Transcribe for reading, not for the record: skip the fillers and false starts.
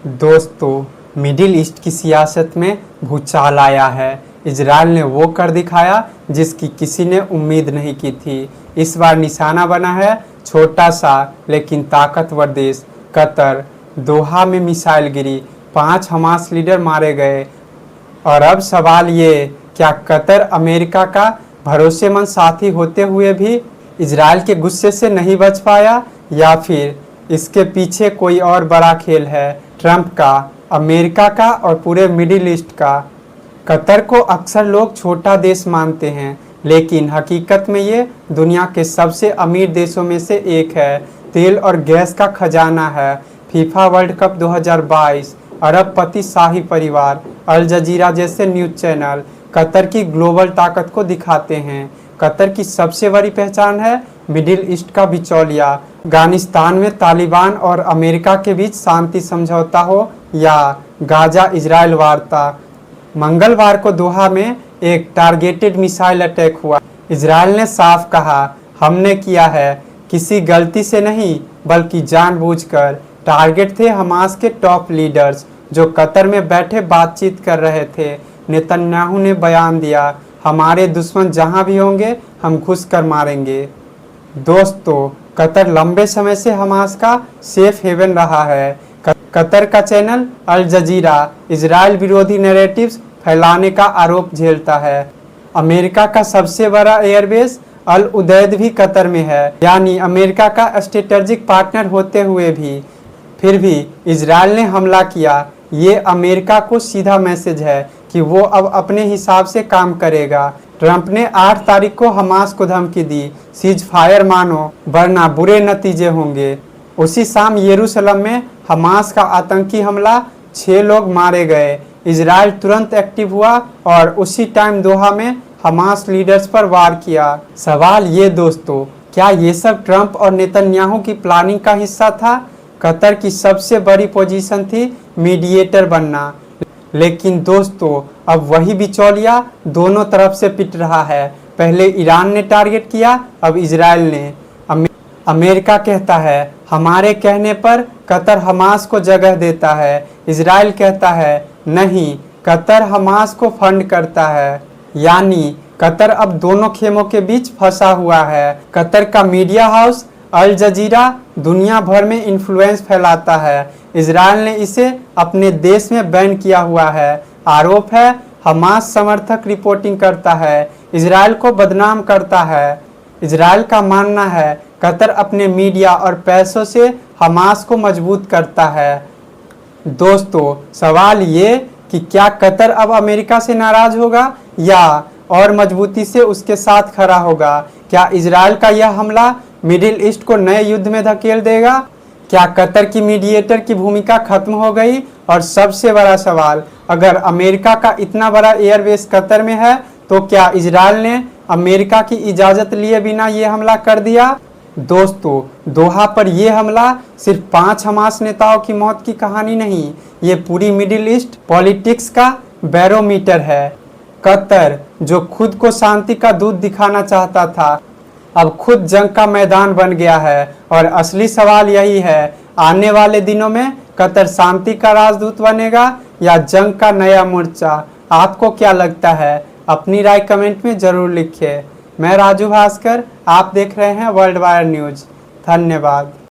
दोस्तों, middle east की सियासत में भूचाल आया है। इजराइल ने वो कर दिखाया जिसकी किसी ने उम्मीद नहीं की थी। इस बार निशाना बना है छोटा सा लेकिन ताकतवर देश कतर। दोहा में मिसाइल गिरी, 5 हमास लीडर मारे गए। और अब सवाल ये, क्या कतर अमेरिका का भरोसेमंद साथी होते हुए भी इजराइल के गुस्से से नहीं बच पाया, या फिर इसके पीछे कोई और बड़ा खेल है ट्रंप का, अमेरिका का और पूरे मिडिल ईस्ट का। कतर को अक्सर लोग छोटा देश मानते हैं, लेकिन हकीकत में ये दुनिया के सबसे अमीर देशों में से एक है। तेल और गैस का खजाना है। फीफा वर्ल्ड कप 2022, अरबपति शाही परिवार, अल जजीरा जैसे न्यूज़ चैनल कतर की ग्लोबल ताकत को दिखाते हैं। कतर की सबसे बड़ी पहचान है मिडिल ईस्ट का बिचौलिया। अफगानिस्तान में तालिबान और अमेरिका के बीच शांति समझौता हो या गाजा इजराइल वार्ता, मंगलवार को दोहा में एक टारगेटेड मिसाइल अटैक हुआ। इजराइल ने साफ कहा, हमने किया है, किसी गलती से नहीं बल्कि जानबूझकर। टारगेट थे हमास के टॉप लीडर्स जो कतर में बैठे बातचीत कर रहे थे। नेतन्याहू ने बयान दिया, हमारे दुश्मन जहां भी होंगे हम घुस कर मारेंगे। दोस्तों, कतर लंबे समय से हमास का सेफ हेवन रहा है। कतर का चैनल अल जजीरा इजराइल विरोधी नैरेटिव्स फैलाने का आरोप झेलता है। अमेरिका का सबसे बड़ा एयरबेस अल उदैद भी कतर में है, यानी अमेरिका का स्ट्रेटेजिक पार्टनर होते हुए भी फिर भी इजराइल ने हमला किया। ये अमेरिका को सीधा मैसेज है कि वो अब अपने हिसाब से काम करेगा। ट्रंप ने 8 तारीख को हमास को धमकी दी, सीज फायर मानो वरना बुरे नतीजे होंगे। उसी शाम यरूशलेम में हमास का आतंकी हमला, 6 लोग मारे गए। इजराइल तुरंत एक्टिव हुआ और उसी टाइम दोहा में हमास लीडर्स पर वार किया। सवाल ये दोस्तों, क्या ये सब ट्रंप और नेतन्याहू की प्लानिंग का हिस्सा था? कतर की सबसे बड़ी पोजीशन थी मीडिएटर बनना, लेकिन दोस्तों अब वही बिचौलिया दोनों तरफ से पिट रहा है। पहले ईरान ने टारगेट किया, अब इजराइल ने। अमेरिका कहता है हमारे कहने पर कतर हमास को जगह देता है। इजराइल कहता है नहीं, कतर हमास को फंड करता है। यानी कतर अब दोनों खेमों के बीच फंसा हुआ है। कतर का मीडिया हाउस अल जजीरा दुनिया भर में इन्फ्लुएंस फैलाता है। इजराइल ने इसे अपने देश में बैन किया हुआ है। आरोप है हमास समर्थक रिपोर्टिंग करता है, इजराइल को बदनाम करता है। इजराइल का मानना है कतर अपने मीडिया और पैसों से हमास को मजबूत करता है। दोस्तों, सवाल ये कि क्या कतर अब अमेरिका से नाराज होगा या और मजबूती से उसके साथ खड़ा होगा? क्या इजराइल का यह हमला मिडिल ईस्ट को नए युद्ध में धकेल देगा? क्या कतर की मीडिएटर की भूमिका खत्म हो गई? और सबसे बड़ा सवाल, अगर अमेरिका का इतना बड़ा एयरबेस कतर में है तो क्या इजराइल ने अमेरिका की इजाज़त लिए बिना ये हमला कर दिया? दोस्तों, दोहा पर यह हमला सिर्फ 5 हमास नेताओं की मौत की कहानी नहीं, ये पूरी मिडिल ईस्ट पॉलिटिक्स का बैरोमीटर है। कतर जो खुद को शांति का दूत दिखाना चाहता था, अब खुद जंग का मैदान बन गया है। और असली सवाल यही है, आने वाले दिनों में कतर शांति का राजदूत बनेगा या जंग का नया मोर्चा? आपको क्या लगता है? अपनी राय कमेंट में जरूर लिखिए। मैं राजू भास्कर, आप देख रहे हैं वर्ल्ड वायर न्यूज। धन्यवाद।